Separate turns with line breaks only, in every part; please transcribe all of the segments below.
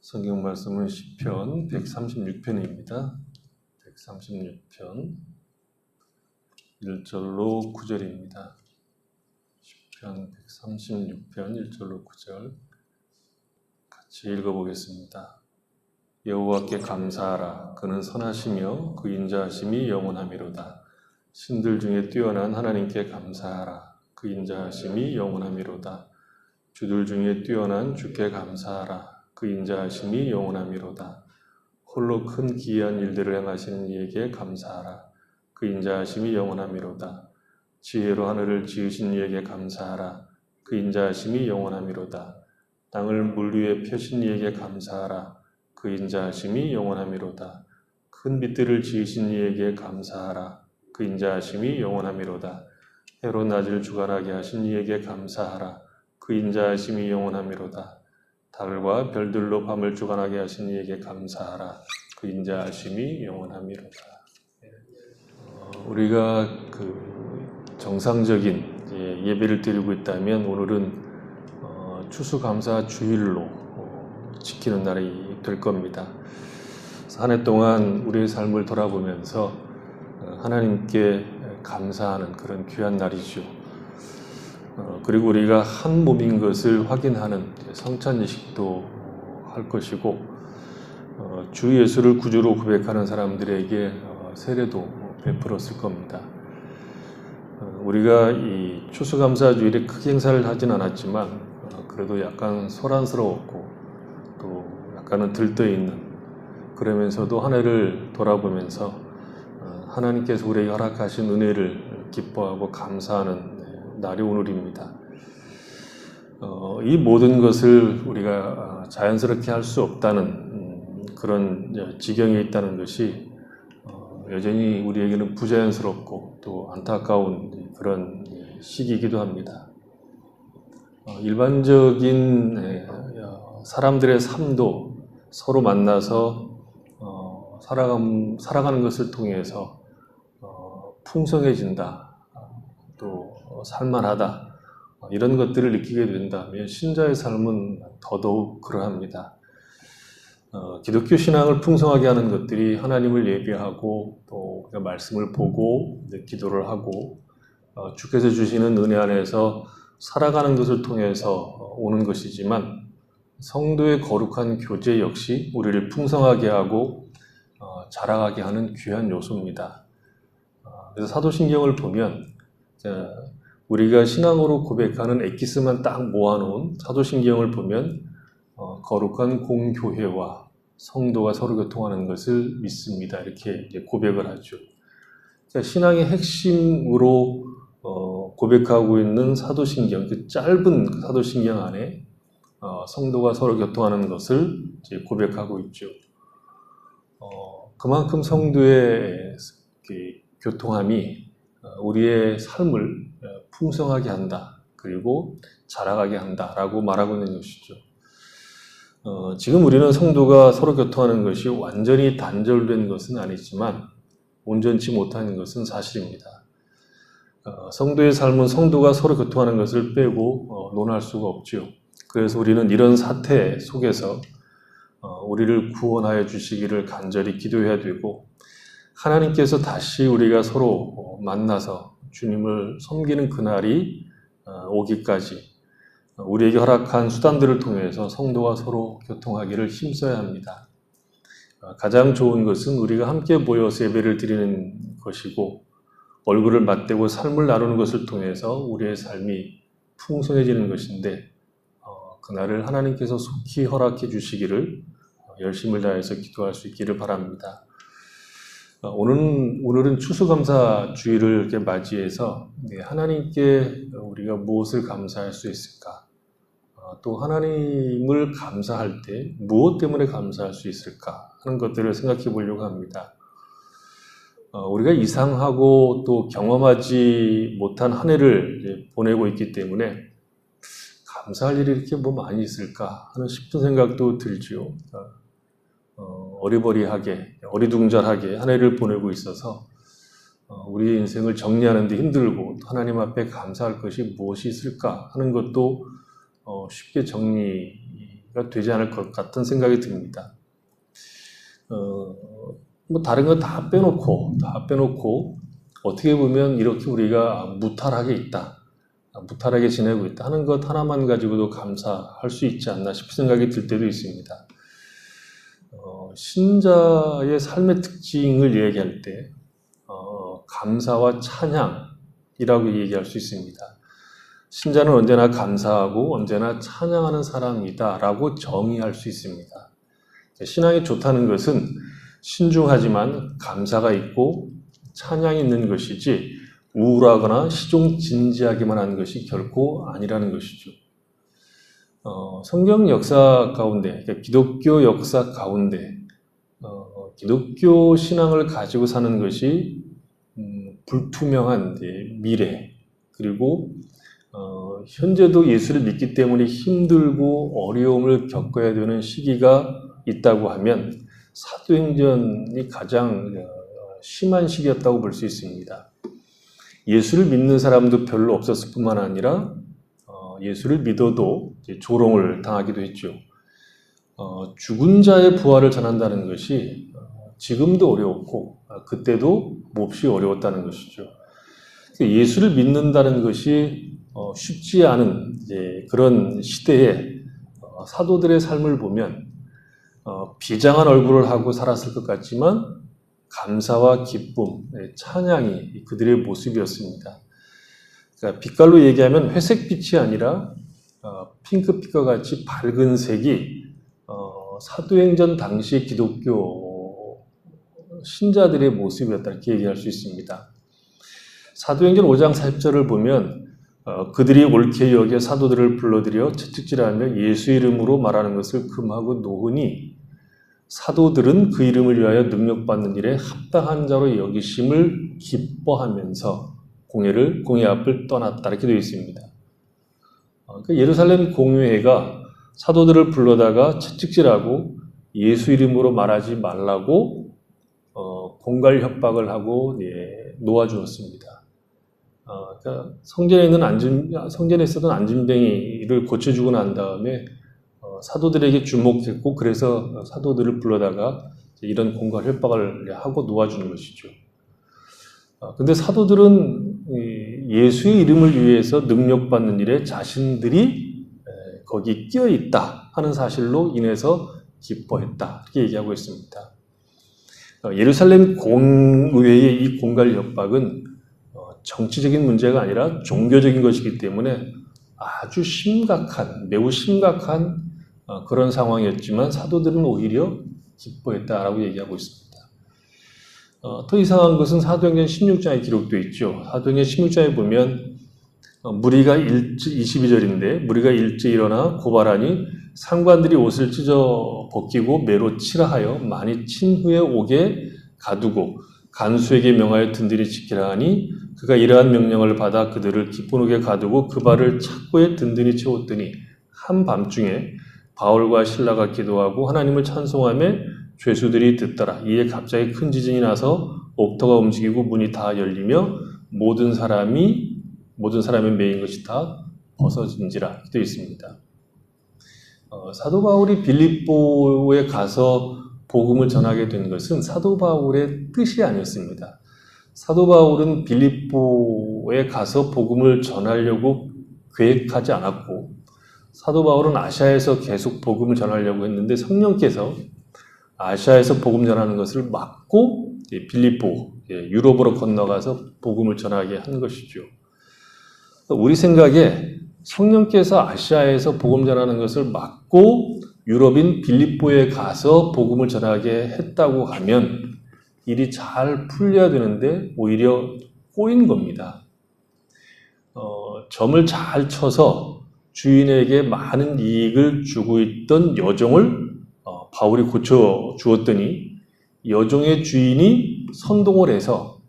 성경 말씀은 시편 136편입니다. 136편 1절로 9절입니다. 시편 136편 1절로 9절 같이 읽어보겠습니다. 여호와께 감사하라. 그는 선하시며 그 인자하심이 영원하미로다. 신들 중에 뛰어난 하나님께 감사하라. 그 인자하심이 영원하미로다. 주들 중에 뛰어난 주께 감사하라. 그 인자하심이 영원하미로다. 홀로 큰 기이한 일들을 행하시는 이에게 감사하라. 그 인자하심이 영원하미로다. 지혜로 하늘을 지으신 이에게 감사하라. 그 인자하심이 영원하미로다. 땅을 물 위에 펴신 이에게 감사하라. 그 인자하심이 영원하미로다. 큰 빛들을 지으신 이에게 감사하라. 그 인자하심이 영원하미로다. 해로 낮을 주관하게 하신 이에게 감사하라. 그 인자하심이 영원하미로다. 달과 별들로 밤을 주관하게 하신 이에게 감사하라. 그 인자하심이 영원하미로다. 우리가 정상적인 예배를 드리고 있다면 오늘은 추수감사 주일로 지키는 날이 될 겁니다. 한 해 동안 우리의 삶을 돌아보면서 하나님께 감사하는 그런 귀한 날이죠. 그리고 우리가 한 몸인 것을 확인하는 성찬예식도 할 것이고, 주 예수를 구주로 고백하는 사람들에게 세례도 베풀었을 겁니다. 우리가 이 추수감사주일에 크게 행사를 하진 않았지만 그래도 약간 소란스러웠고 또 약간은 들떠있는, 그러면서도 한 해를 돌아보면서 하나님께서 우리에게 허락하신 은혜를 기뻐하고 감사하는 날이 오늘입니다. 이 모든 것을 우리가 자연스럽게 할 수 없다는 그런 지경에 있다는 것이 여전히 우리에게는 부자연스럽고 또 안타까운 그런 시기이기도 합니다. 일반적인 사람들의 삶도 서로 만나서 살아가는 것을 통해서 풍성해진다, 또 살만하다, 이런 것들을 느끼게 된다면 신자의 삶은 더더욱 그러합니다. 기독교 신앙을 풍성하게 하는 것들이 하나님을 예배하고 또 말씀을 보고 기도를 하고 주께서 주시는 은혜 안에서 살아가는 것을 통해서 오는 것이지만, 성도의 거룩한 교제 역시 우리를 풍성하게 하고 자라가게 하는 귀한 요소입니다. 그래서 사도신경을 보면 우리가 신앙으로 고백하는 엑기스만 딱 모아놓은 사도신경을 보면 거룩한 공교회와 성도가 서로 교통하는 것을 믿습니다, 이렇게 고백을 하죠. 신앙의 핵심으로 고백하고 있는 사도신경, 그 짧은 사도신경 안에 성도가 서로 교통하는 것을 고백하고 있죠. 그만큼 성도의 교통함이 우리의 삶을 풍성하게 한다, 그리고 자라가게 한다라고 말하고 있는 것이죠. 지금 우리는 성도가 서로 교통하는 것이 완전히 단절된 것은 아니지만 온전치 못하는 것은 사실입니다. 성도의 삶은 성도가 서로 교통하는 것을 빼고 논할 수가 없죠. 그래서 우리는 이런 사태 속에서 우리를 구원하여 주시기를 간절히 기도해야 되고, 하나님께서 다시 우리가 서로 만나서 주님을 섬기는 그날이 오기까지 우리에게 허락한 수단들을 통해서 성도와 서로 교통하기를 힘써야 합니다. 가장 좋은 것은 우리가 함께 모여서 예배를 드리는 것이고, 얼굴을 맞대고 삶을 나누는 것을 통해서 우리의 삶이 풍성해지는 것인데, 그날을 하나님께서 속히 허락해 주시기를 열심을 다해서 기도할 수 있기를 바랍니다. 오늘은 추수감사 주일을 이렇게 맞이해서 하나님께 우리가 무엇을 감사할 수 있을까? 또 하나님을 감사할 때 무엇 때문에 감사할 수 있을까? 하는 것들을 생각해 보려고 합니다. 우리가 이상하고 또 경험하지 못한 한 해를 보내고 있기 때문에 감사할 일이 이렇게 많이 있을까 하는 싶은 생각도 들지요. 어리버리하게, 어리둥절하게 한 해를 보내고 있어서 우리의 인생을 정리하는 데 힘들고, 하나님 앞에 감사할 것이 무엇이 있을까 하는 것도 쉽게 정리가 되지 않을 것 같은 생각이 듭니다. 뭐 다른 거 다 빼놓고 어떻게 보면 이렇게 우리가 무탈하게 있다, 무탈하게 지내고 있다 하는 것 하나만 가지고도 감사할 수 있지 않나 싶은 생각이 들 때도 있습니다. 신자의 삶의 특징을 얘기할 때 감사와 찬양이라고 얘기할 수 있습니다. 신자는 언제나 감사하고 언제나 찬양하는 사람이다 라고 정의할 수 있습니다. 신앙이 좋다는 것은 신중하지만 감사가 있고 찬양이 있는 것이지 우울하거나 시종진지하기만 한 것이 결코 아니라는 것이죠. 성경 역사 가운데, 그러니까 기독교 역사 가운데 기독교 신앙을 가지고 사는 것이 불투명한 미래, 그리고 현재도 예수를 믿기 때문에 힘들고 어려움을 겪어야 되는 시기가 있다고 하면 사도행전이 가장 심한 시기였다고 볼 수 있습니다. 예수를 믿는 사람도 별로 없었을 뿐만 아니라 예수를 믿어도 조롱을 당하기도 했죠. 죽은 자의 부활을 전한다는 것이 지금도 어려웠고 그때도 몹시 어려웠다는 것이죠. 예수를 믿는다는 것이 쉽지 않은 그런 시대에 사도들의 삶을 보면 비장한 얼굴을 하고 살았을 것 같지만 감사와 기쁨, 찬양이 그들의 모습이었습니다. 그러니까 빛깔로 얘기하면 회색빛이 아니라 핑크빛과 같이 밝은 색이 사도행전 당시 기독교 신자들의 모습이었다 이렇게 얘기할 수 있습니다. 사도행전 5장 40절을 보면 그들이 옳게 여겨 사도들을 불러들여 채찍질하며 예수 이름으로 말하는 것을 금하고 놓으니 사도들은 그 이름을 위하여 능력받는 일에 합당한 자로 여기심을 기뻐하면서 공회 앞을 떠났다 이렇게 되어 있습니다. 예루살렘 공회가 사도들을 불러다가 채찍질하고 예수 이름으로 말하지 말라고 공갈 협박을 하고 놓아주었습니다. 그러니까 성전에 있었던 안진뱅이를 고쳐주고 난 다음에 사도들에게 주목했고 그래서 사도들을 불러다가 이런 공갈 협박을 하고 놓아주는 것이죠. 근데 사도들은 예수의 이름을 위해서 능력받는 일에 자신들이 거기 끼어 있다 하는 사실로 인해서 기뻐했다 이렇게 얘기하고 있습니다. 예루살렘 공의회의 이 공갈 협박은 정치적인 문제가 아니라 종교적인 것이기 때문에 아주 매우 심각한 그런 상황이었지만 사도들은 오히려 기뻐했다라고 얘기하고 있습니다. 더 이상한 것은 사도행전 16장에 기록되어 있죠. 사도행전 16장에 보면 무리가 22절인데 무리가 일찍 일어나 고발하니 상관들이 옷을 찢어 벗기고 매로 치라 하여 많이 친 후에 옥에 가두고 간수에게 명하여 든든히 지키라 하니 그가 이러한 명령을 받아 그들을 깊은 옥에 가두고 그 발을 착고에 든든히 채웠더니 한밤중에 바울과 실라가 기도하고 하나님을 찬송하며 죄수들이 듣더라. 이에 갑자기 큰 지진이 나서 옥터가 움직이고 문이 다 열리며 모든 사람의 매인 것이 다 벗어진지라 되어 있습니다. 사도 바울이 빌립보에 가서 복음을 전하게 된 것은 사도 바울의 뜻이 아니었습니다. 사도 바울은 빌립보에 가서 복음을 전하려고 계획하지 않았고 사도 바울은 아시아에서 계속 복음을 전하려고 했는데 성령께서 아시아에서 복음 전하는 것을 막고 빌립보, 유럽으로 건너가서 복음을 전하게 한 것이죠. 우리 생각에 성령께서 아시아에서 복음 전하는 것을 막고 유럽인 빌립보에 가서 복음을 전하게 했다고 하면 일이 잘 풀려야 되는데 오히려 꼬인 겁니다. 점을 잘 쳐서 주인에게 많은 이익을 주고 있던 여종을 바울이 고쳐 주었더니 여종의 주인이 선동을 해서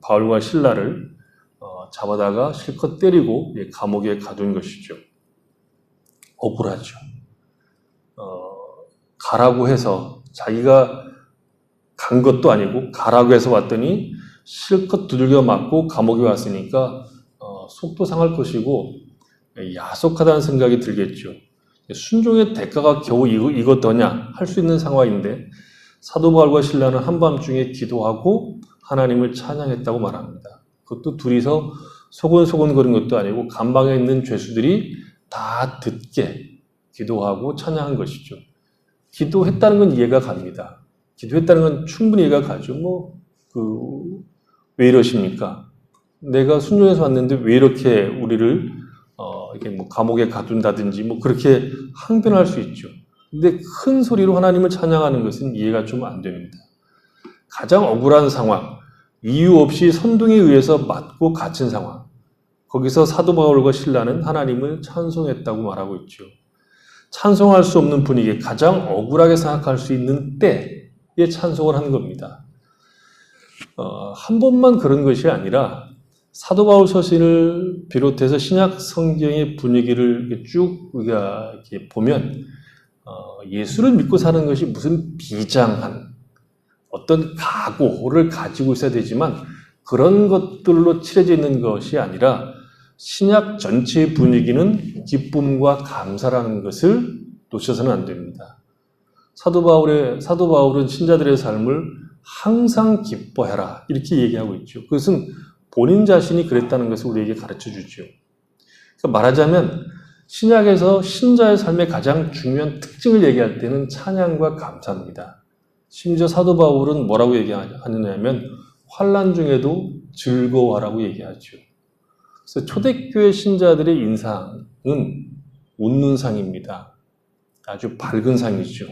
바울과 실라를 잡아다가 실컷 때리고 감옥에 가둔 것이죠. 억울하죠. 가라고 해서 자기가 간 것도 아니고 가라고 해서 왔더니 실컷 두들겨 맞고 감옥에 왔으니까 속도 상할 것이고 야속하다는 생각이 들겠죠. 순종의 대가가 겨우 이것더냐 할 수 있는 상황인데 사도 바울과 신라는 한밤중에 기도하고 하나님을 찬양했다고 말합니다. 그것도 둘이서 소곤소곤거린 것도 아니고 감방에 있는 죄수들이 다 듣게 기도하고 찬양한 것이죠. 기도했다는 건 이해가 갑니다. 기도했다는 건 충분히 이해가 가죠. 왜 이러십니까? 내가 순종해서 왔는데 왜 이렇게 우리를 이렇게 감옥에 가둔다든지 그렇게 항변할 수 있죠. 근데 큰 소리로 하나님을 찬양하는 것은 이해가 좀 안 됩니다. 가장 억울한 상황, 이유 없이 선동에 의해서 맞고 갇힌 상황. 거기서 사도 바울과 신라는 하나님을 찬송했다고 말하고 있죠. 찬송할 수 없는 분위기에 가장 억울하게 생각할 수 있는 때에 찬송을 한 겁니다. 한 번만 그런 것이 아니라 사도 바울 서신을 비롯해서 신약 성경의 분위기를 쭉 우리가 이렇게 보면 예수를 믿고 사는 것이 무슨 비장한 어떤 각오를 가지고 있어야 되지만 그런 것들로 칠해져 있는 것이 아니라 신약 전체의 분위기는 기쁨과 감사라는 것을 놓쳐서는 안 됩니다. 사도 바울은 신자들의 삶을 항상 기뻐해라 이렇게 얘기하고 있죠. 그것은 본인 자신이 그랬다는 것을 우리에게 가르쳐 주죠. 그러니까 말하자면 신약에서 신자의 삶의 가장 중요한 특징을 얘기할 때는 찬양과 감사입니다. 심지어 사도 바울은 뭐라고 얘기하느냐면 환난 중에도 즐거워하라고 얘기하죠. 그래서 초대교회 신자들의 인상은 웃는 상입니다. 아주 밝은 상이죠.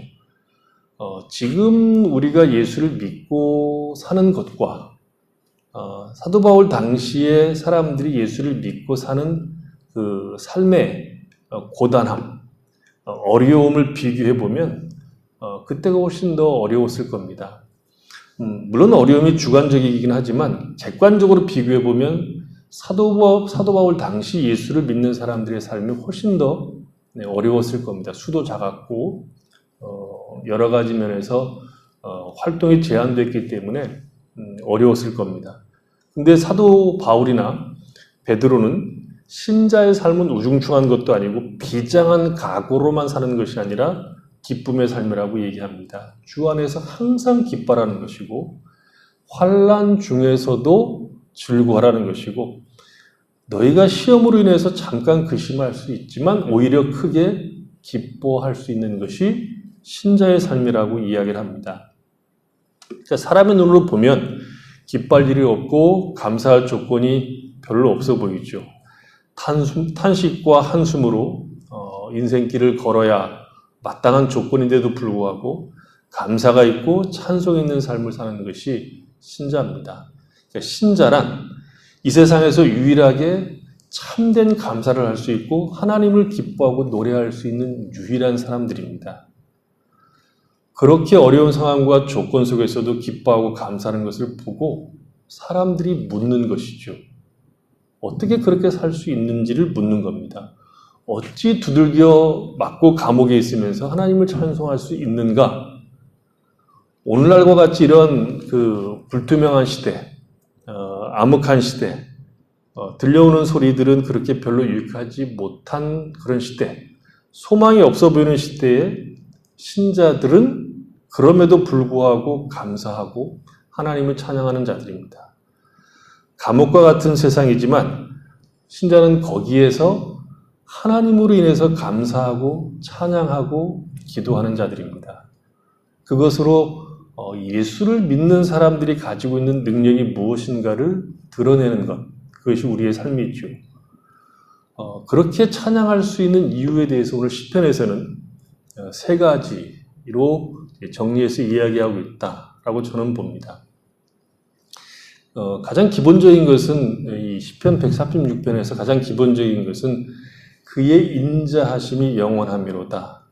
지금 우리가 예수를 믿고 사는 것과 사도 바울 당시에 사람들이 예수를 믿고 사는 그 삶의 고단함, 어려움을 비교해 보면 그때가 훨씬 더 어려웠을 겁니다. 물론 어려움이 주관적이긴 하지만 객관적으로 비교해 보면 사도 바울 당시 예수를 믿는 사람들의 삶이 훨씬 더 어려웠을 겁니다. 수도 작았고 여러 가지 면에서 활동이 제한됐기 때문에 어려웠을 겁니다. 근데 사도 바울이나 베드로는 신자의 삶은 우중충한 것도 아니고 비장한 각오로만 사는 것이 아니라 기쁨의 삶이라고 얘기합니다. 주 안에서 항상 기뻐하라는 것이고 환난 중에서도 즐거워하라는 것이고 너희가 시험으로 인해서 잠깐 근심할 수 있지만 오히려 크게 기뻐할 수 있는 것이 신자의 삶이라고 이야기를 합니다. 그러니까 사람의 눈으로 보면 기뻐할 일이 없고 감사할 조건이 별로 없어 보이죠. 탄식과 한숨으로 인생길을 걸어야 마땅한 조건인데도 불구하고 감사가 있고 찬송이 있는 삶을 사는 것이 신자입니다. 그러니까 신자란 이 세상에서 유일하게 참된 감사를 할 수 있고 하나님을 기뻐하고 노래할 수 있는 유일한 사람들입니다. 그렇게 어려운 상황과 조건 속에서도 기뻐하고 감사하는 것을 보고 사람들이 묻는 것이죠. 어떻게 그렇게 살 수 있는지를 묻는 겁니다. 어찌 두들겨 맞고 감옥에 있으면서 하나님을 찬송할 수 있는가? 오늘날과 같이 이런 불투명한 시대, 암흑한 시대, 들려오는 소리들은 그렇게 별로 유익하지 못한 그런 시대, 소망이 없어 보이는 시대에 신자들은 그럼에도 불구하고 감사하고 하나님을 찬양하는 자들입니다. 감옥과 같은 세상이지만 신자는 거기에서 하나님으로 인해서 감사하고 찬양하고 기도하는 자들입니다. 그것으로 예수를 믿는 사람들이 가지고 있는 능력이 무엇인가를 드러내는 것, 그것이 우리의 삶이죠. 그렇게 찬양할 수 있는 이유에 대해서 오늘 시편에서는 세 가지로 정리해서 이야기하고 있다라고 저는 봅니다. 가장 기본적인 것은 이 시편 136편에서 가장 기본적인 것은 그의 인자하심이 영원하미로다.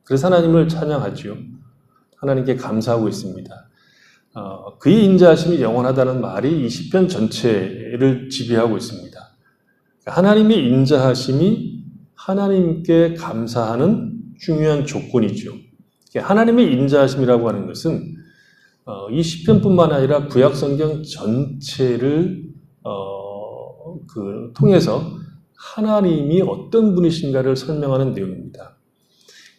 그래서 하나님을 찬양하죠. 하나님께 감사하고 있습니다. 그의 인자하심이 영원하다는 말이 이 시편 전체를 지배하고 있습니다. 하나님의 인자하심이 하나님께 감사하는 중요한 조건이죠. 하나님의 인자하심이라고 하는 것은 이 시편뿐만 아니라 구약성경 전체를 통해서 하나님이 어떤 분이신가를 설명하는 내용입니다.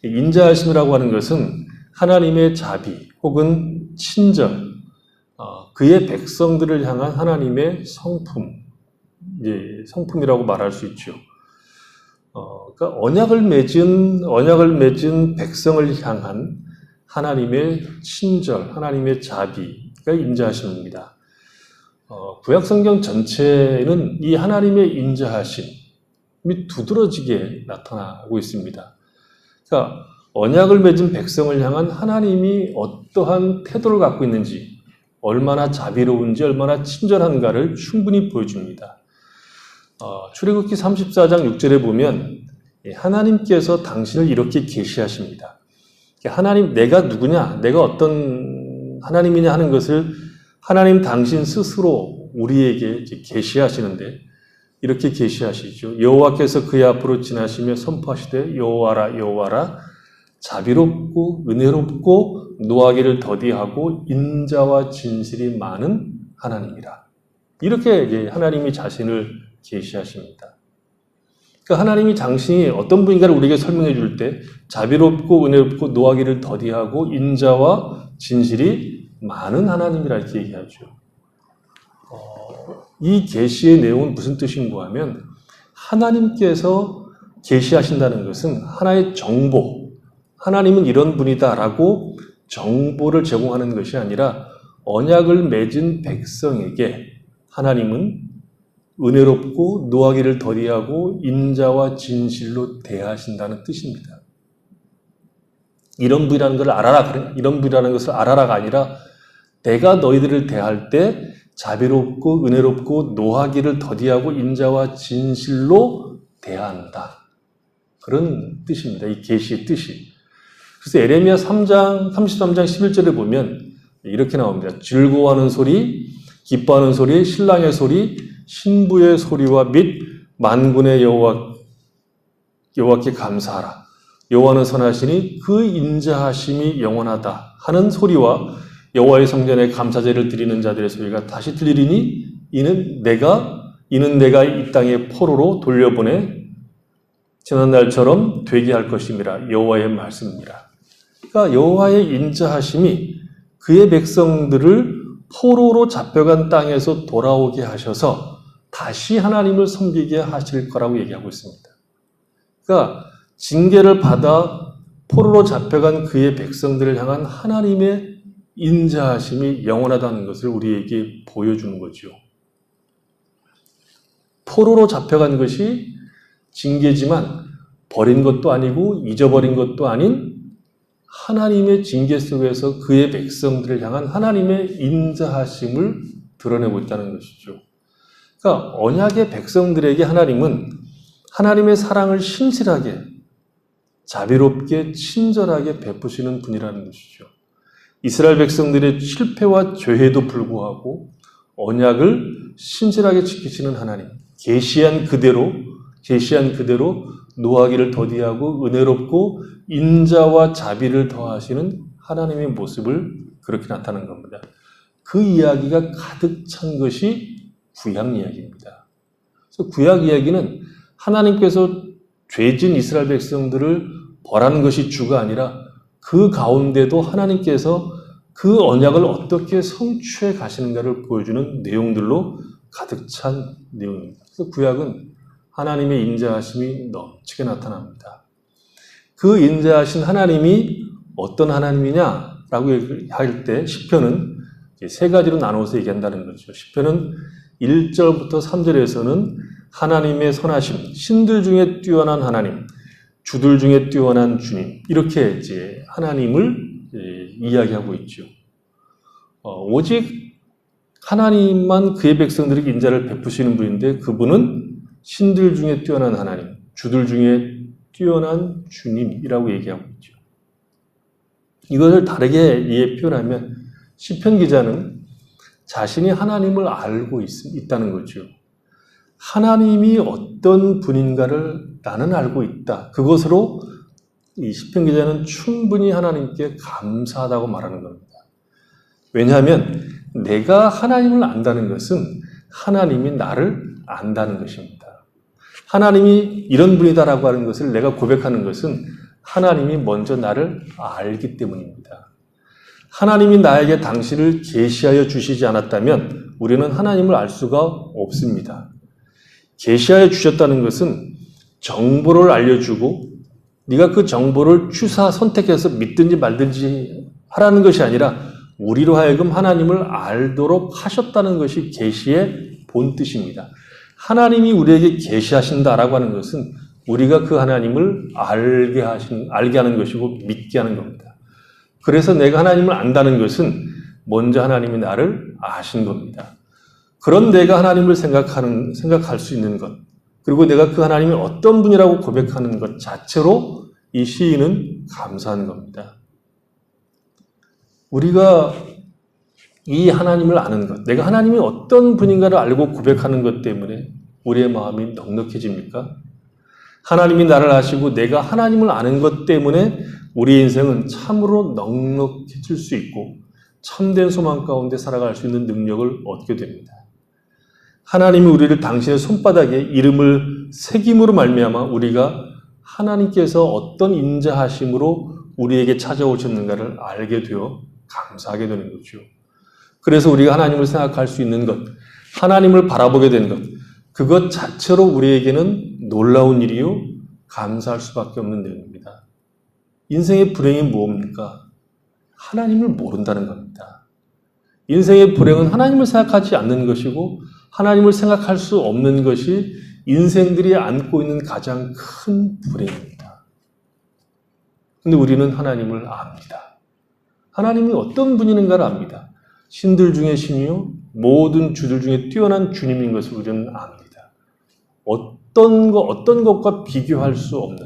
인자하심이라고 하는 것은 하나님의 자비 혹은 친절, 그의 백성들을 향한 하나님의 성품, 성품이라고 말할 수 있죠. 그러니까 언약을 맺은 백성을 향한 하나님의 친절, 하나님의 자비가 인자하심입니다. 구약성경 전체는 이 하나님의 인자하심이 두드러지게 나타나고 있습니다. 그러니까 언약을 맺은 백성을 향한 하나님이 어떠한 태도를 갖고 있는지, 얼마나 자비로운지, 얼마나 친절한가를 충분히 보여줍니다. 출애굽기 34장 6절에 보면 하나님께서 당신을 이렇게 계시하십니다. 하나님, 내가 누구냐, 내가 어떤 하나님이냐 하는 것을 하나님 당신 스스로 우리에게 계시하시는데 이렇게 계시하시죠. 여호와께서 그의 앞으로 지나시며 선포하시되 여호와라 여호와라 자비롭고 은혜롭고 노하기를 더디하고 인자와 진실이 많은 하나님이라. 이렇게 하나님이 자신을 계시하십니다. 그러니까 하나님이 당신이 어떤 분인가를 우리에게 설명해 줄 때 자비롭고 은혜롭고 노하기를 더디하고 인자와 진실이 많은 하나님이라 이렇게 얘기하죠. 이 계시의 내용은 무슨 뜻인가 하면 하나님께서 계시하신다는 것은 하나의 정보, 하나님은 이런 분이다라고 정보를 제공하는 것이 아니라 언약을 맺은 백성에게 하나님은 은혜롭고 노하기를 더디하고 인자와 진실로 대하신다는 뜻입니다. 이런 분이라는 것을 알아라, 이런 분이라는 것을 알아라가 아니라 내가 너희들을 대할 때 자비롭고 은혜롭고 노하기를 더디하고 인자와 진실로 대한다. 그런 뜻입니다. 이 계시의 뜻이. 그래서 에레미야 33장 11절에 보면 이렇게 나옵니다. 즐거워하는 소리, 기뻐하는 소리, 신랑의 소리, 신부의 소리와 및 만군의 여호와께 감사하라. 여호와는 선하시니 그 인자하심이 영원하다 하는 소리와 여호와의 성전에 감사제를 드리는 자들의 소리가 다시 들리리니 이는 내가 이 땅에 포로로 돌려보내 지난날처럼 되게 할 것임이라. 여호와의 말씀이라. 그러니까 여호와의 인자하심이 그의 백성들을 포로로 잡혀간 땅에서 돌아오게 하셔서 다시 하나님을 섬기게 하실 거라고 얘기하고 있습니다. 그러니까 징계를 받아 포로로 잡혀간 그의 백성들을 향한 하나님의 인자하심이 영원하다는 것을 우리에게 보여주는 거죠. 포로로 잡혀간 것이 징계지만 버린 것도 아니고 잊어버린 것도 아닌 하나님의 징계 속에서 그의 백성들을 향한 하나님의 인자하심을 드러내고 있다는 것이죠. 그러니까 언약의 백성들에게 하나님은 하나님의 사랑을 신실하게, 자비롭게, 친절하게 베푸시는 분이라는 것이죠. 이스라엘 백성들의 실패와 죄에도 불구하고 언약을 신실하게 지키시는 하나님, 계시한 그대로 노하기를 더디하고 은혜롭고 인자와 자비를 더하시는 하나님의 모습을 그렇게 나타낸 겁니다. 그 이야기가 가득 찬 것이 구약 이야기입니다. 그래서 구약 이야기는 하나님께서 죄진 이스라엘 백성들을 벌하는 것이 주가 아니라 그 가운데도 하나님께서 그 언약을 어떻게 성취해 가시는가를 보여주는 내용들로 가득 찬 내용입니다. 그래서 구약은 하나님의 인자하심이 넘치게 나타납니다. 그 인자하신 하나님이 어떤 하나님이냐라고 할 때 시편은 세 가지로 나눠서 얘기한다는 거죠. 시편은 1절부터 3절에서는 하나님의 선하심, 신들 중에 뛰어난 하나님, 주들 중에 뛰어난 주님, 이렇게 이제 하나님을 이야기하고 있죠. 오직 하나님만 그의 백성들에게 인자를 베푸시는 분인데 그분은 신들 중에 뛰어난 하나님, 주들 중에 뛰어난 주님이라고 얘기하고 있죠. 이것을 다르게 표현하면 시편 기자는 자신이 하나님을 알고 있다는 거죠. 하나님이 어떤 분인가를 나는 알고 있다. 그것으로 이 시편 기자는 충분히 하나님께 감사하다고 말하는 겁니다. 왜냐하면 내가 하나님을 안다는 것은 하나님이 나를 안다는 것입니다. 하나님이 이런 분이다라고 하는 것을 내가 고백하는 것은 하나님이 먼저 나를 알기 때문입니다. 하나님이 나에게 당신을 계시하여 주시지 않았다면 우리는 하나님을 알 수가 없습니다. 계시하여 주셨다는 것은 정보를 알려주고 네가 그 정보를 취사 선택해서 믿든지 말든지 하라는 것이 아니라 우리로 하여금 하나님을 알도록 하셨다는 것이 계시의 본뜻입니다. 하나님이 우리에게 계시하신다라고 하는 것은 우리가 그 하나님을 알게 하는 것이고 믿게 하는 겁니다. 그래서 내가 하나님을 안다는 것은 먼저 하나님이 나를 아신 겁니다. 그런 내가 하나님을 생각할 수 있는 것, 그리고 내가 그 하나님이 어떤 분이라고 고백하는 것 자체로 이 시인은 감사한 겁니다. 우리가 이 하나님을 아는 것, 내가 하나님이 어떤 분인가를 알고 고백하는 것 때문에 우리의 마음이 넉넉해집니까? 하나님이 나를 아시고 내가 하나님을 아는 것 때문에 우리 인생은 참으로 넉넉해질 수 있고 참된 소망 가운데 살아갈 수 있는 능력을 얻게 됩니다. 하나님이 우리를 당신의 손바닥에 이름을 새김으로 말미암아 우리가 하나님께서 어떤 인자하심으로 우리에게 찾아오셨는가를 알게 되어 감사하게 되는 거죠. 그래서 우리가 하나님을 생각할 수 있는 것, 하나님을 바라보게 된 것, 그것 자체로 우리에게는 놀라운 일이요 감사할 수밖에 없는 내용입니다. 인생의 불행이 무엇입니까? 하나님을 모른다는 겁니다. 인생의 불행은 하나님을 생각하지 않는 것이고 하나님을 생각할 수 없는 것이 인생들이 안고 있는 가장 큰 불행입니다. 그런데 우리는 하나님을 압니다. 하나님이 어떤 분인가를 압니다. 신들 중에 신이요 모든 주들 중에 뛰어난 주님인 것을 우리는 압니다. 어떤 것과 비교할 수 없는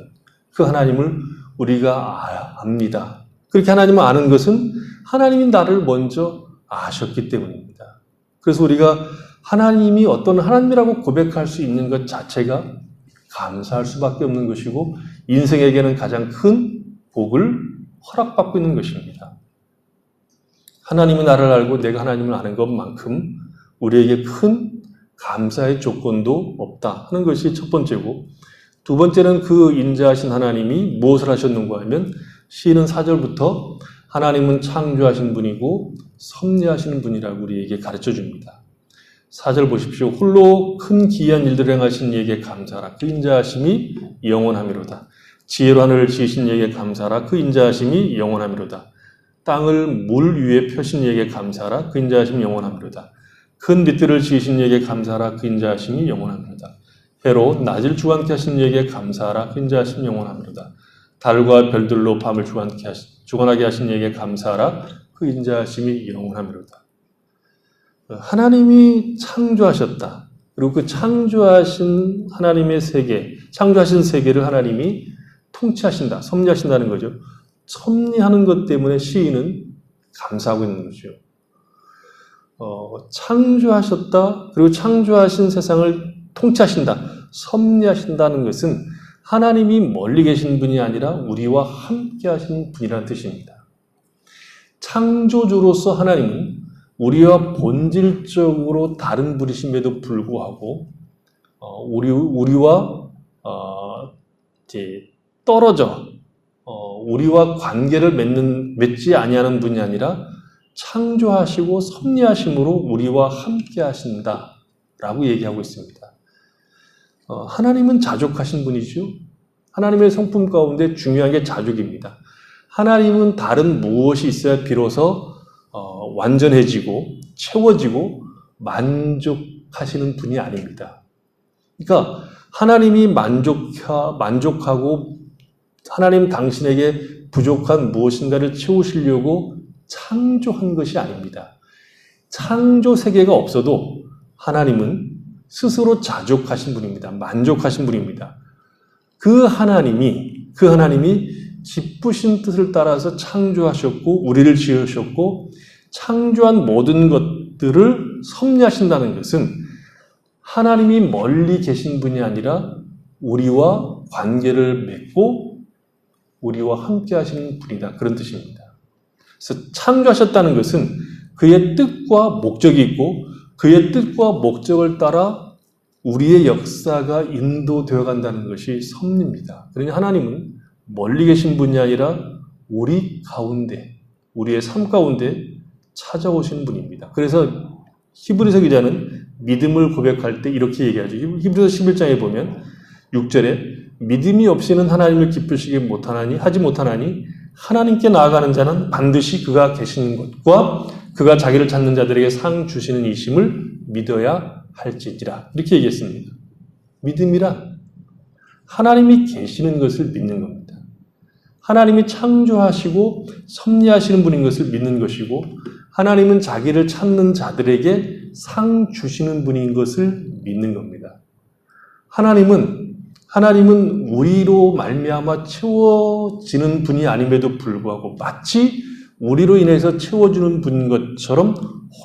그 하나님을 우리가 압니다. 그렇게 하나님을 아는 것은 하나님이 나를 먼저 아셨기 때문입니다. 그래서 우리가 하나님이 어떤 하나님이라고 고백할 수 있는 것 자체가 감사할 수밖에 없는 것이고 인생에게는 가장 큰 복을 허락받고 있는 것입니다. 하나님이 나를 알고 내가 하나님을 아는 것만큼 우리에게 큰 감사의 조건도 없다 하는 것이 첫 번째고, 두 번째는 그 인자하신 하나님이 무엇을 하셨는가 하면 시인은 4절부터 하나님은 창조하신 분이고 섭리하시는 분이라고 우리에게 가르쳐 줍니다. 4절 보십시오. 홀로 큰 기이한 일들을 행하신 이에게 감사하라. 그 인자하심이 영원하미로다. 지혜로 하늘을 지으신 이에게 감사하라. 그 인자하심이 영원하미로다. 땅을 물 위에 펴신 이에게 감사하라. 그 인자하심이 영원하미로다. 큰 빛들을 지으신 이에게 감사하라. 그 인자하심이 영원하미로다. 해로 낮을 주관케 하신 이에게 감사하라. 그 인자하심이 영원하미로다. 달과 별들로 밤을 주관하게 하신 이에게 감사하라. 그 인자하심이 영원하미로다. 하나님이 창조하셨다. 그리고 그 창조하신 하나님의 세계, 창조하신 세계를 하나님이 통치하신다, 섭리하신다는 거죠. 섭리하는 것 때문에 시인은 감사하고 있는 거죠. 창조하셨다, 그리고 창조하신 세상을 통치하신다, 섭리하신다는 것은 하나님이 멀리 계신 분이 아니라 우리와 함께 하신 분이라는 뜻입니다. 창조주로서 하나님은 우리와 본질적으로 다른 분이심에도 불구하고 우리와 떨어져 우리와 관계를 맺지 아니하는 분이 아니라 창조하시고 섭리하심으로 우리와 함께 하신다라고 얘기하고 있습니다. 하나님은 자족하신 분이죠. 하나님의 성품 가운데 중요한 게 자족입니다. 하나님은 다른 무엇이 있어야 비로소 완전해지고 채워지고 만족하시는 분이 아닙니다. 그러니까 하나님이 만족하고 하나님 당신에게 부족한 무엇인가를 채우시려고 창조한 것이 아닙니다. 창조 세계가 없어도 하나님은 스스로 자족하신 분입니다. 만족하신 분입니다. 그 하나님이 기쁘신 뜻을 따라서 창조하셨고 우리를 지으셨고 창조한 모든 것들을 섭리하신다는 것은 하나님이 멀리 계신 분이 아니라 우리와 관계를 맺고 우리와 함께 하시는 분이다. 그런 뜻입니다. 그래서 창조하셨다는 것은 그의 뜻과 목적이 있고 그의 뜻과 목적을 따라 우리의 역사가 인도되어 간다는 것이 섭리입니다. 그러니 하나님은 멀리 계신 분이 아니라 우리 가운데, 우리의 삶 가운데 찾아오시는 분입니다. 그래서 히브리서 기자는 믿음을 고백할 때 이렇게 얘기하죠. 히브리서 11장에 보면 6절에 믿음이 없이는 하나님을 기쁘시게 하지 못하나니 하나님께 나아가는 자는 반드시 그가 계시는 것과 그가 자기를 찾는 자들에게 상 주시는 이심을 믿어야 할지니라. 이렇게 얘기했습니다. 믿음이란 하나님이 계시는 것을 믿는 겁니다. 하나님이 창조하시고 섭리하시는 분인 것을 믿는 것이고 하나님은 자기를 찾는 자들에게 상 주시는 분인 것을 믿는 겁니다. 하나님은 우리로 말미암아 채워지는 분이 아님에도 불구하고 마치 우리로 인해서 채워주는 분인 것처럼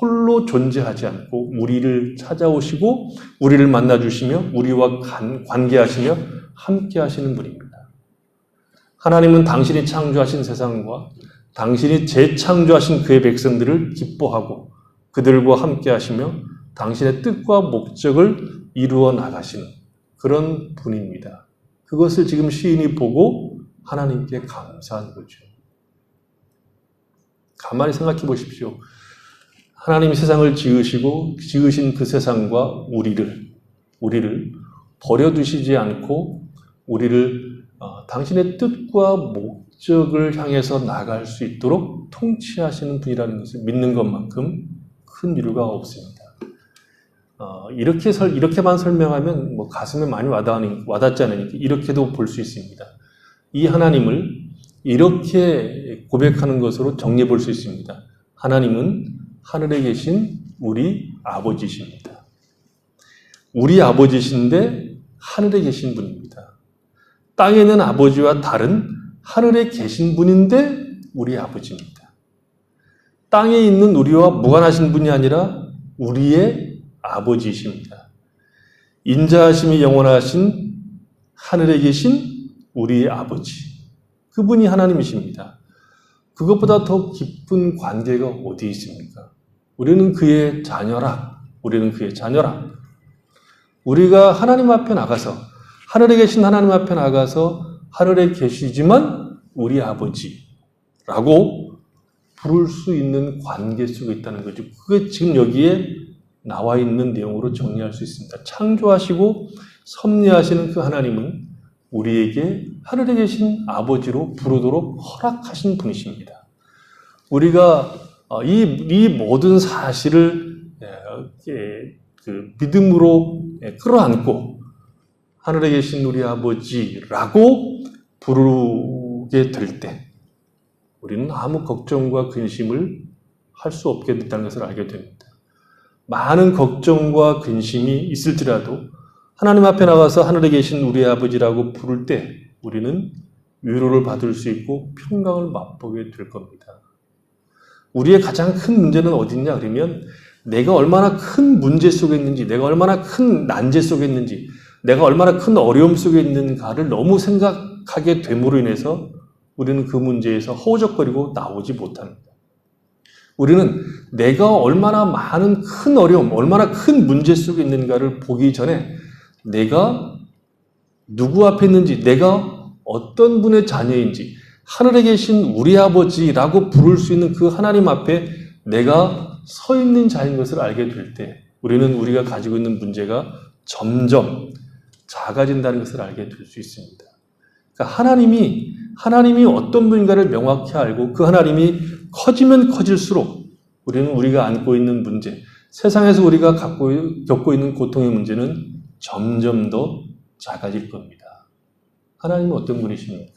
홀로 존재하지 않고 우리를 찾아오시고 우리를 만나주시며 우리와 관계하시며 함께하시는 분입니다. 하나님은 당신이 창조하신 세상과 당신이 재창조하신 그의 백성들을 기뻐하고 그들과 함께하시며 당신의 뜻과 목적을 이루어 나가시는 그런 분입니다. 그것을 지금 시인이 보고 하나님께 감사한 거죠. 가만히 생각해 보십시오. 하나님이 세상을 지으신 그 세상과 우리를 버려두시지 않고 우리를 당신의 뜻과 목적을 향해서 나갈 수 있도록 통치하시는 분이라는 것을 믿는 것만큼 큰 이유가 없습니다. 이렇게만 설명하면 가슴에 많이 와닿지 않으니까 이렇게도 볼 수 있습니다. 이 하나님을 이렇게 고백하는 것으로 정리해 볼 수 있습니다. 하나님은 하늘에 계신 우리 아버지십니다. 우리 아버지신데 하늘에 계신 분입니다. 땅에 있는 아버지와 다른 하늘에 계신 분인데 우리 아버지입니다. 땅에 있는 우리와 무관하신 분이 아니라 우리의 아버지이십니다. 인자하심이 영원하신 하늘에 계신 우리의 아버지. 그분이 하나님이십니다. 그것보다 더 깊은 관계가 어디 있습니까? 우리는 그의 자녀라. 우리가 하나님 앞에 나가서 하늘에 계신 하나님 앞에 나가서 하늘에 계시지만 우리 아버지라고 부를 수 있는 관계 속에 있다는 거죠. 그게 지금 여기에 나와 있는 내용으로 정리할 수 있습니다. 창조하시고 섭리하시는 그 하나님은 우리에게 하늘에 계신 아버지로 부르도록 허락하신 분이십니다. 우리가 이 모든 사실을 믿음으로 끌어안고 하늘에 계신 우리 아버지라고 부르게 될 때 우리는 아무 걱정과 근심을 할 수 없게 됐다는 것을 알게 됩니다. 많은 걱정과 근심이 있을지라도 하나님 앞에 나와서 하늘에 계신 우리 아버지라고 부를 때 우리는 위로를 받을 수 있고 평강을 맛보게 될 겁니다. 우리의 가장 큰 문제는 어딨냐 그러면 내가 얼마나 큰 문제 속에 있는지, 내가 얼마나 큰 난제 속에 있는지, 내가 얼마나 큰 어려움 속에 있는가를 너무 생각하게 됨으로 인해서 우리는 그 문제에서 허우적거리고 나오지 못합니다. 우리는 내가 얼마나 많은 큰 어려움, 얼마나 큰 문제 속에 있는가를 보기 전에 내가 누구 앞에 있는지, 내가 어떤 분의 자녀인지, 하늘에 계신 우리 아버지라고 부를 수 있는 그 하나님 앞에 내가 서 있는 자인 것을 알게 될 때 우리는 우리가 가지고 있는 문제가 점점 작아진다는 것을 알게 될 수 있습니다. 그러니까 하나님이 어떤 분인가를 명확히 알고 그 하나님이 커지면 커질수록 우리는 우리가 안고 있는 문제, 세상에서 우리가 겪고 있는 고통의 문제는 점점 더 작아질 겁니다. 하나님은 어떤 분이십니까?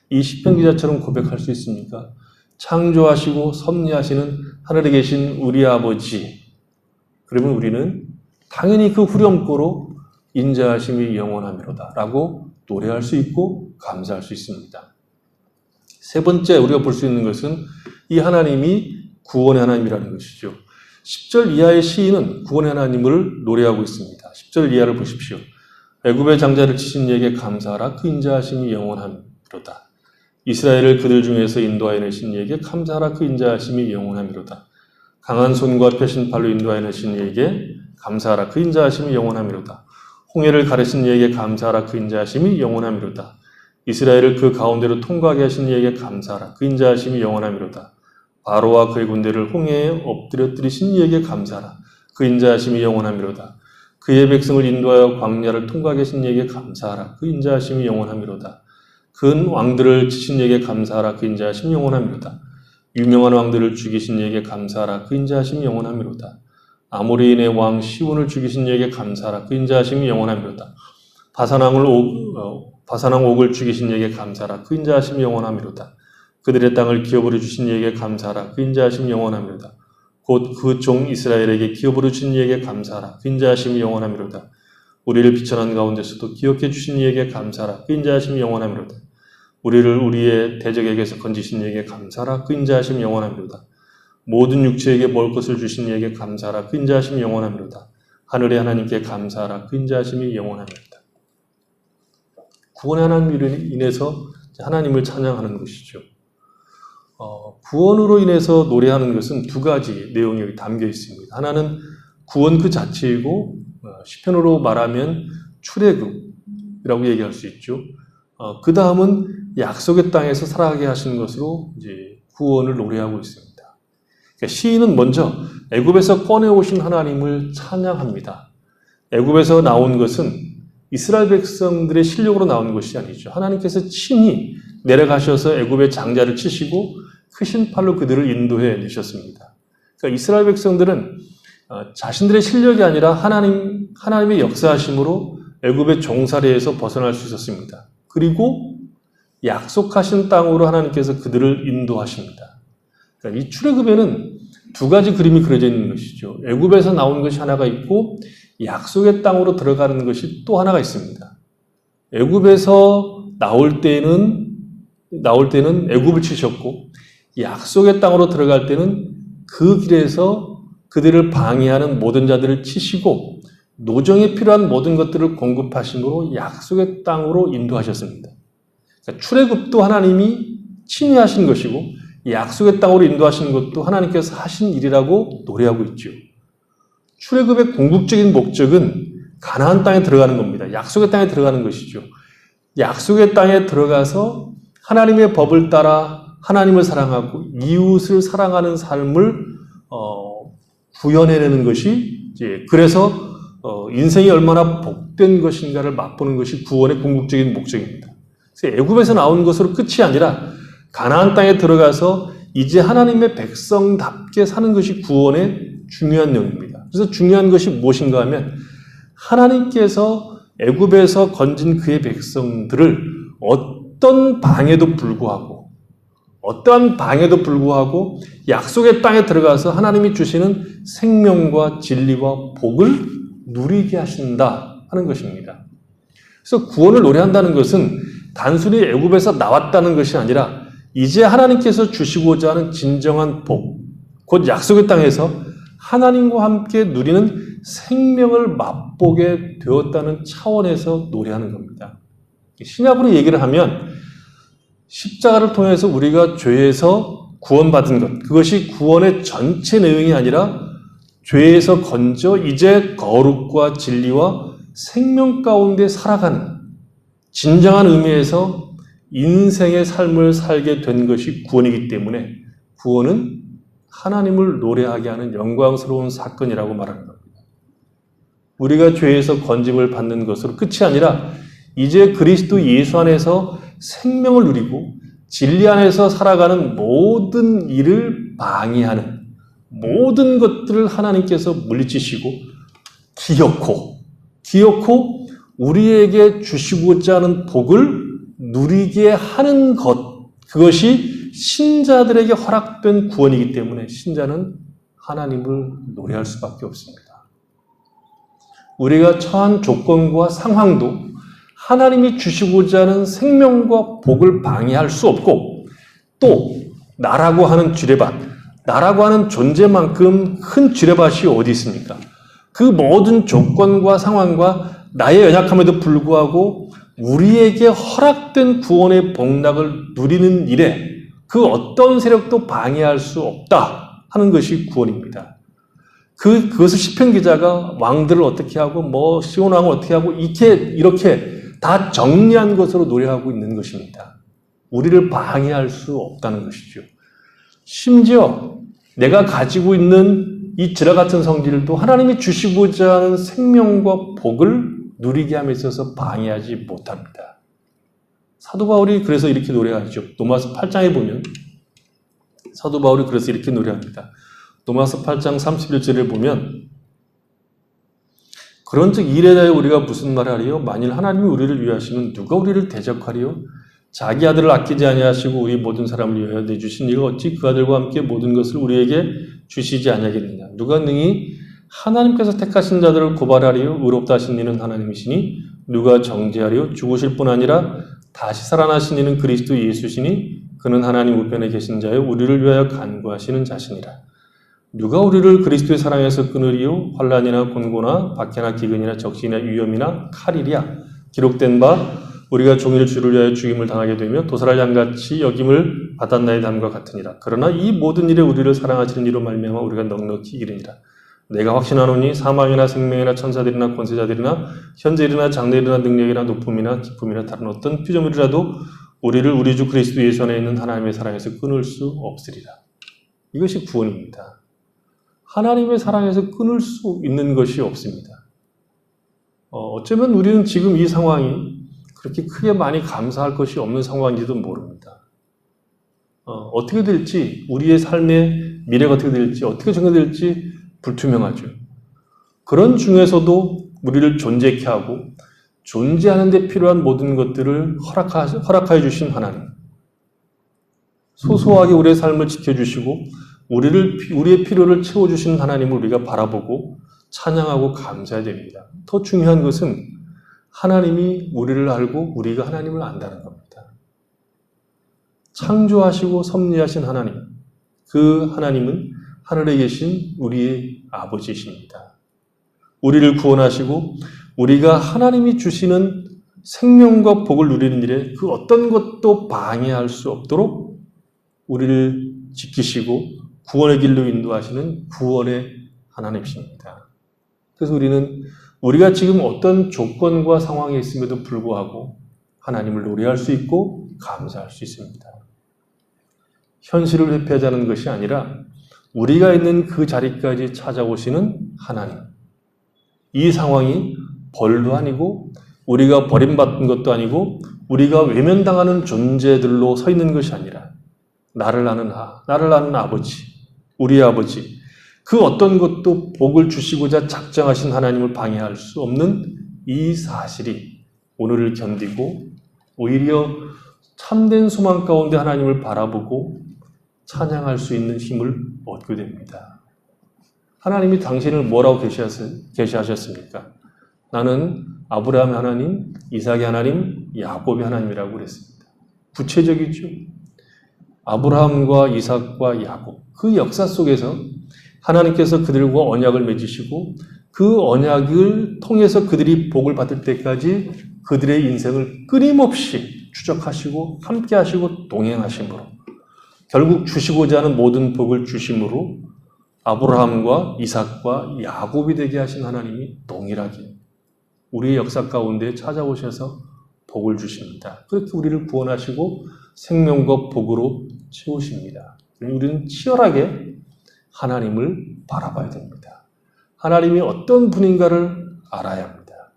이 시편 기자처럼 고백할 수 있습니까? 창조하시고 섭리하시는 하늘에 계신 우리 아버지. 그러면 우리는 당연히 그 후렴구로 인자하심이 영원하미로다 라고 노래할 수 있고 감사할 수 있습니다. 세 번째 우리가 볼 수 있는 것은 이 하나님이 구원의 하나님이라는 것이죠. 10절 이하의 시인은 구원의 하나님을 노래하고 있습니다. 10절 이하를 보십시오. 애굽의 장자를 치신 이에게 감사하라. 그 인자하심이 영원하미로다. 이스라엘을 그들 중에서 인도하여 내신 이에게 감사하라. 그 인자하심이 영원하미로다. 강한 손과 펴신 팔로 인도하여 내신 이에게 감사하라. 그 인자하심이 영원하미로다. 홍해를 가르신 이에게 감사하라. 그 인자하심이 영원하미로다. 이스라엘을 그 가운데로 통과하게 하신 이에게 감사하라. 그 인자하심이 영원하미로다. 바로와 그의 군대를 홍해에 엎드려뜨리신 이에게 감사하라. 그 인자하심이 영원하미로다. 그의 백성을 인도하여 광야를 통과하게 하신 이에게 감사하라. 그 인자하심이 영원하미로다. 큰 왕들을 치신 이에게 감사하라. 그 인자하심이 영원하미로다. 유명한 왕들을 죽이신 이에게 감사하라. 그 인자하심이 영원하미로다. 아모리인의 왕 시온을 죽이신 이에게 감사하라. 그 인자하심이 영원하미로다. 바산왕 옥을 죽이신 이에게 감사하라. 그 인자하심이 영원하미로다. 그들의 땅을 기업으로 주신 이에게 감사하라. 그 인자하심이 영원하미로다. 곧 그 종 이스라엘에게 기업으로 주신 이에게 감사하라. 그 인자하심이 영원하미로다. 우리를 비천한 가운데서도 기억해 주신 이에게 감사하라. 그 인자하심이 영원하미로다. 우리를 우리의 대적에게서 건지신 이에게 감사하라. 그 인자하심이 영원하미로다. 모든 육체에게 먹을 것을 주신 이에게 감사하라. 그 인자하심이 영원하미로다. 하늘의 하나님께 감사하라. 그 인자하심이 영원하미로다. 구원의 하나님으로 인해서 하나님을 찬양하는 것이죠. 구원으로 인해서 노래하는 것은 두 가지 내용이 여기 담겨 있습니다. 하나는 구원 그 자체이고 시편으로 말하면 출애굽이라고 얘기할 수 있죠. 그 다음은 약속의 땅에서 살아가게 하신 것으로 이제 구원을 노래하고 있습니다. 그러니까 시인은 먼저 애굽에서 꺼내오신 하나님을 찬양합니다. 애굽에서 나온 것은 이스라엘 백성들의 실력으로 나온 것이 아니죠. 하나님께서 친히 내려가셔서 애굽의 장자를 치시고 크신 팔로 그들을 인도해 내셨습니다. 그러니까 이스라엘 백성들은 자신들의 실력이 아니라 하나님의 역사하심으로 애굽의 종살이에서 벗어날 수 있었습니다. 그리고 약속하신 땅으로 하나님께서 그들을 인도하십니다. 그러니까 이 출애굽에는 두 가지 그림이 그려져 있는 것이죠. 애굽에서 나온 것이 하나가 있고 약속의 땅으로 들어가는 것이 또 하나가 있습니다. 애굽에서 나올 때는 애굽을 치셨고 약속의 땅으로 들어갈 때는 그 길에서 그들을 방해하는 모든 자들을 치시고 노정에 필요한 모든 것들을 공급하심으로 약속의 땅으로 인도하셨습니다. 그러니까 출애굽도 하나님이 친히 하신 것이고 약속의 땅으로 인도하신 것도 하나님께서 하신 일이라고 노래하고 있죠. 출애굽의 궁극적인 목적은 가나안 땅에 들어가는 겁니다. 약속의 땅에 들어가는 것이죠. 약속의 땅에 들어가서 하나님의 법을 따라 하나님을 사랑하고 이웃을 사랑하는 삶을 구현해내는 것이 이제 그래서 인생이 얼마나 복된 것인가를 맛보는 것이 구원의 궁극적인 목적입니다. 그래서 애굽에서 나온 것으로 끝이 아니라 가나안 땅에 들어가서 이제 하나님의 백성답게 사는 것이 구원의 중요한 내용입니다. 그래서 중요한 것이 무엇인가 하면 하나님께서 애굽에서 건진 그의 백성들을 어떠한 방해도 불구하고 약속의 땅에 들어가서 하나님이 주시는 생명과 진리와 복을 누리게 하신다 하는 것입니다. 그래서 구원을 노래한다는 것은 단순히 애굽에서 나왔다는 것이 아니라 이제 하나님께서 주시고자 하는 진정한 복, 곧 약속의 땅에서 하나님과 함께 누리는 생명을 맛보게 되었다는 차원에서 노래하는 겁니다. 신약으로 얘기를 하면 십자가를 통해서 우리가 죄에서 구원받은 것, 그것이 구원의 전체 내용이 아니라 죄에서 건져 이제 거룩과 진리와 생명 가운데 살아가는 진정한 의미에서 인생의 삶을 살게 된 것이 구원이기 때문에 구원은 하나님을 노래하게 하는 영광스러운 사건이라고 말하는 겁니다. 우리가 죄에서 건짐을 받는 것으로 끝이 아니라 이제 그리스도 예수 안에서 생명을 누리고 진리 안에서 살아가는 모든 일을 방해하는 모든 것들을 하나님께서 물리치시고 기어코 우리에게 주시고자 하는 복을 누리게 하는 것, 그것이 신자들에게 허락된 구원이기 때문에 신자는 하나님을 노래할 수밖에 없습니다. 우리가 처한 조건과 상황도 하나님이 주시고자 하는 생명과 복을 방해할 수 없고 또 나라고 하는 쥐레밭, 나라고 하는 존재만큼 큰 쥐레밭이 어디 있습니까? 그 모든 조건과 상황과 나의 연약함에도 불구하고 우리에게 허락된 구원의 복락을 누리는 일에 그 어떤 세력도 방해할 수 없다 하는 것이 구원입니다. 그것을 시편 기자가 왕들을 어떻게 하고 시온 왕을 어떻게 하고 이렇게 다 정리한 것으로 노래하고 있는 것입니다. 우리를 방해할 수 없다는 것이죠. 심지어 내가 가지고 있는 이 지라 같은 성질도 하나님이 주시고자 하는 생명과 복을 누리게 함에 있어서 방해하지 못합니다. 사도 바울이 그래서 이렇게 노래하죠. 로마서 8장에 보면 사도 바울이 그래서 이렇게 노래합니다. 로마서 8장 31절에 보면 그런즉 이에 대하여 우리가 무슨 말을 하리요? 만일 하나님이 우리를 위하시면 누가 우리를 대적하리요? 자기 아들을 아끼지 아니하시고 우리 모든 사람을 위하여 내주신 이가 어찌 그 아들과 함께 모든 것을 우리에게 주시지 아니하겠느냐? 누가 능히 하나님께서 택하신 자들을 고발하리요? 의롭다 하신 이는 하나님이시니 누가 정죄하리요? 죽으실 뿐 아니라 다시 살아나신 이는 그리스도 예수시니 그는 하나님 우편에 계신 자요 우리를 위하여 간구하시는 자시니라. 누가 우리를 그리스도의 사랑에서 끊으리요? 환난이나 곤고나 박해나 기근이나 적신이나 위험이나 칼이랴. 기록된 바 우리가 종일 주를 위하여 죽임을 당하게 되며 도살할 양같이 여김을 받았나이다함과 같으니라. 그러나 이 모든 일에 우리를 사랑하시는 이로 말미암아 우리가 넉넉히 이르니라. 내가 확신하노니 사망이나 생명이나 천사들이나 권세자들이나 현재일이나 장래일이나 능력이나 높음이나 기쁨이나 다른 어떤 피조물이라도 우리를 우리 주 그리스도 예수 안에 있는 하나님의 사랑에서 끊을 수 없으리라. 이것이 구원입니다. 하나님의 사랑에서 끊을 수 있는 것이 없습니다. 어쩌면 우리는 지금 이 상황이 그렇게 크게 많이 감사할 것이 없는 상황인지도 모릅니다. 어떻게 될지, 우리의 삶의 미래가 어떻게 될지, 어떻게 정해질지 불투명하죠. 그런 중에서도 우리를 존재케 하고 존재하는 데 필요한 모든 것들을 허락하여 주신 하나님. 소소하게 우리의 삶을 지켜주시고 우리의 필요를 채워주신 하나님을 우리가 바라보고 찬양하고 감사해야 됩니다. 더 중요한 것은 하나님이 우리를 알고 우리가 하나님을 안다는 겁니다. 창조하시고 섭리하신 하나님, 그 하나님은 하늘에 계신 우리의 아버지이십니다. 우리를 구원하시고 우리가 하나님이 주시는 생명과 복을 누리는 일에 그 어떤 것도 방해할 수 없도록 우리를 지키시고 구원의 길로 인도하시는 구원의 하나님이십니다. 그래서 우리가 지금 어떤 조건과 상황에 있음에도 불구하고 하나님을 노래할 수 있고 감사할 수 있습니다. 현실을 회피하자는 것이 아니라 우리가 있는 그 자리까지 찾아오시는 하나님. 이 상황이 벌도 아니고 우리가 버림받은 것도 아니고 우리가 외면당하는 존재들로 서 있는 것이 아니라 나를 아는 아버지, 우리의 아버지, 그 어떤 것도 복을 주시고자 작정하신 하나님을 방해할 수 없는 이 사실이 오늘을 견디고 오히려 참된 소망 가운데 하나님을 바라보고 찬양할 수 있는 힘을 얻게 됩니다. 하나님이 당신을 뭐라고 계시하셨습니까? 나는 아브라함의 하나님, 이삭의 하나님, 야곱의 하나님이라고 그랬습니다. 구체적이죠. 아브라함과 이삭과 야곱, 그 역사 속에서 하나님께서 그들과 언약을 맺으시고 그 언약을 통해서 그들이 복을 받을 때까지 그들의 인생을 끊임없이 추적하시고 함께 하시고 동행하심으로 결국 주시고자 하는 모든 복을 주심으로 아브라함과 이삭과 야곱이 되게 하신 하나님이 동일하게 우리의 역사 가운데 찾아오셔서 복을 주십니다. 그렇게 우리를 구원하시고 생명과 복으로 채우십니다. 우리는 치열하게 하나님을 바라봐야 됩니다. 하나님이 어떤 분인가를 알아야 합니다.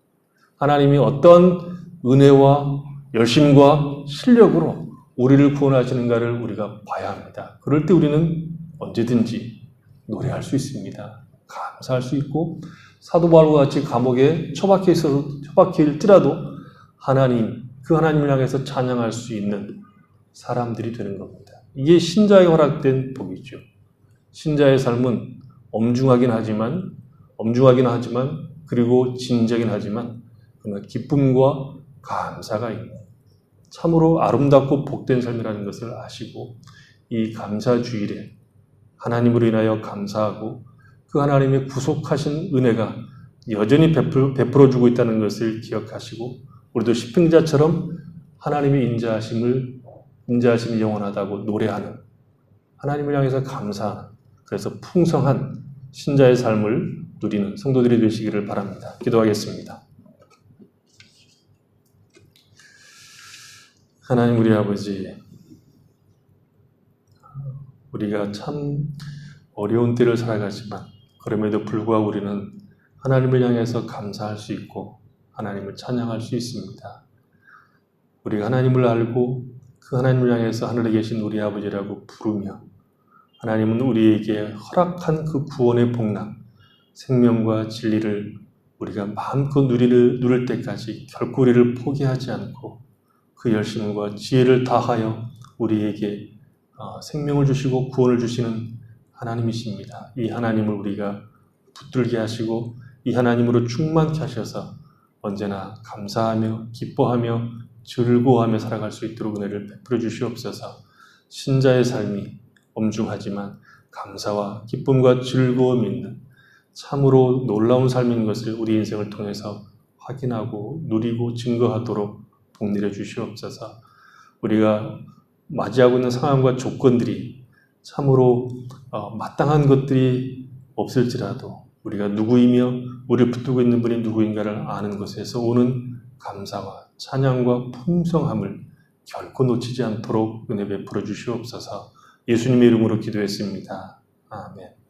하나님이 어떤 은혜와 열심과 실력으로 우리를 구원하시는가를 우리가 봐야 합니다. 그럴 때 우리는 언제든지 노래할 수 있습니다. 감사할 수 있고 사도 바울과 같이 감옥에 처박혀 있을지라도 그 하나님을 향해서 찬양할 수 있는 사람들이 되는 겁니다. 이게 신자에 허락된 복이죠. 신자의 삶은 엄중하긴 하지만 그리고 진지하긴 하지만 그러나 기쁨과 감사가 있는 참으로 아름답고 복된 삶이라는 것을 아시고 이 감사 주일에 하나님으로 인하여 감사하고 그 하나님의 구속하신 은혜가 여전히 베풀어주고 있다는 것을 기억하시고 우리도 시편자처럼 하나님의 인자하심이 영원하다고 노래하는 하나님을 향해서 감사하는 그래서 풍성한 신자의 삶을 누리는 성도들이 되시기를 바랍니다. 기도하겠습니다. 하나님 우리 아버지, 우리가 참 어려운 때를 살아가지만 그럼에도 불구하고 우리는 하나님을 향해서 감사할 수 있고 하나님을 찬양할 수 있습니다. 우리가 하나님을 알고 그 하나님을 향해서 하늘에 계신 우리 아버지라고 부르며 하나님은 우리에게 허락한 그 구원의 복락, 생명과 진리를 우리가 마음껏 누릴 때까지 결코 우리를 포기하지 않고 그 열심과 지혜를 다하여 우리에게 생명을 주시고 구원을 주시는 하나님이십니다. 이 하나님을 우리가 붙들게 하시고 이 하나님으로 충만케 하셔서 언제나 감사하며 기뻐하며 즐거워하며 살아갈 수 있도록 은혜를 베풀어 주시옵소서. 신자의 삶이 엄중하지만 감사와 기쁨과 즐거움이 있는 참으로 놀라운 삶인 것을 우리 인생을 통해서 확인하고 누리고 증거하도록 복 내려 주시옵소서. 우리가 맞이하고 있는 상황과 조건들이 참으로 마땅한 것들이 없을지라도 우리가 누구이며 우리를 붙들고 있는 분이 누구인가를 아는 것에서 오는 감사와 찬양과 풍성함을 결코 놓치지 않도록 은혜 베풀어 주시옵소서. 예수님의 이름으로 기도했습니다. 아멘.